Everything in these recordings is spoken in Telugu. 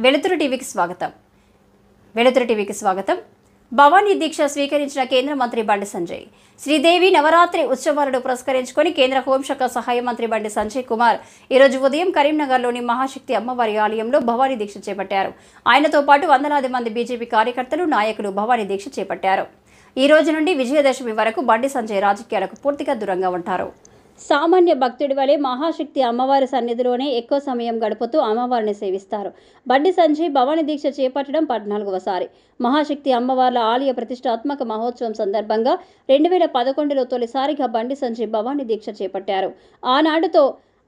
వెలుతురు టీవీకి స్వాగతం. భవానీ దీక్ష స్వీకరించిన కేంద్ర మంత్రి బండి సంజయ్. శ్రీదేవి నవరాత్రి ఉత్సవాలను పురస్కరించుకొని కేంద్ర హోంశాఖ సహాయ మంత్రి బండి సంజయ్ కుమార్ ఈరోజు ఉదయం కరీంనగర్లోని మహాశక్తి అమ్మవారి ఆలయంలో భవానీ దీక్ష చేపట్టారు. ఆయనతో పాటు వందలాది మంది బీజేపీ కార్యకర్తలు, నాయకులు భవానీ దీక్ష చేపట్టారు. ఈ రోజు నుండి విజయదశమి వరకు బండి సంజయ్ రాజకీయాలకు పూర్తిగా దూరంగా ఉంటారు. సామాన్య భక్తుడి వలె మహాశక్తి అమ్మవారి సన్నిధిలోనే ఎక్కువ సమయం గడుపుతూ అమ్మవారిని సేవిస్తారు. బండి సంజయ్ భవానీ దీక్ష చేపట్టడం 14వసారి. మహాశక్తి అమ్మవార్ల ఆలయ ప్రతిష్టాత్మక మహోత్సవం సందర్భంగా 2011లో తొలిసారిగా బండి సంజయ్ భవానీ దీక్ష చేపట్టారు.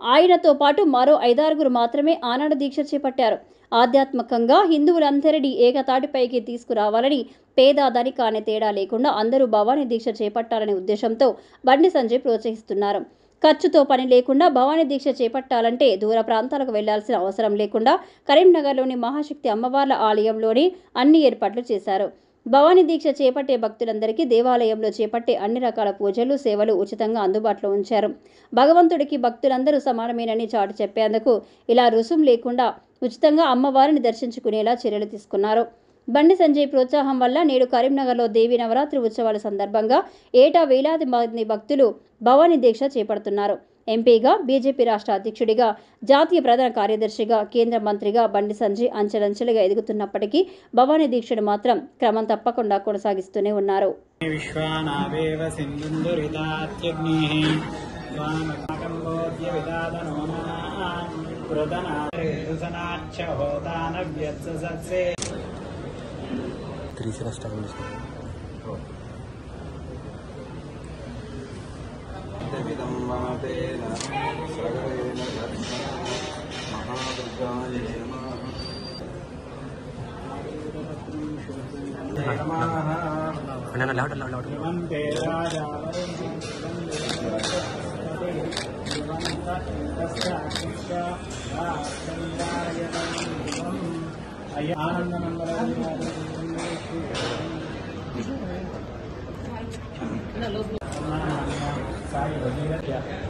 ఆయనతో పాటు మరో 5-6 మాత్రమే ఆనాడు దీక్ష చేపట్టారు. ఆధ్యాత్మికంగా హిందువులందరినీ ఏకతాటిపైకి తీసుకురావాలని, పేద ధనిక అనే తేడా లేకుండా అందరూ భవానీ దీక్ష చేపట్టాలనే ఉద్దేశంతో బండి సంజయ్ ప్రోత్సహిస్తున్నారు. ఖర్చుతో పని లేకుండా భవానీ దీక్ష చేపట్టాలంటే దూర ప్రాంతాలకు వెళ్లాల్సిన అవసరం లేకుండా కరీంనగర్లోని మహాశక్తి అమ్మవార్ల ఆలయంలోని అన్ని ఏర్పాట్లు చేశారు. భవానీ దీక్ష చేపట్టే భక్తులందరికీ దేవాలయంలో చేపట్టే అన్ని రకాల పూజలు, సేవలు ఉచితంగా అందుబాటులో ఉంచారు. భగవంతుడికి భక్తులందరూ సమానమేనని చాటి చెప్పేందుకు ఇలా రుసుం లేకుండా ఉచితంగా అమ్మవారిని దర్శించుకునేలా చర్యలు తీసుకున్నారు. బండి సంజయ్ ప్రోత్సాహం వల్ల నేడు కరీంనగర్లో దేవి నవరాత్రి ఉత్సవాల సందర్భంగా ఏటా వేలాది మంది భక్తులు భవానీ దీక్ష చేపడుతున్నారు. ఎంపీగా, బీజేపీ రాష్ట్ర అధ్యక్షుడిగా, జాతీయ ప్రధాన కార్యదర్శిగా, కేంద్ర మంత్రిగా బండి సంజయ్ అంచెలంచెలుగా ఎదుగుతున్నప్పటికీ భవానీ దీక్షను మాత్రం క్రమం తప్పకుండా కొనసాగిస్తూనే ఉన్నారు.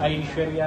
ऐश्वर्या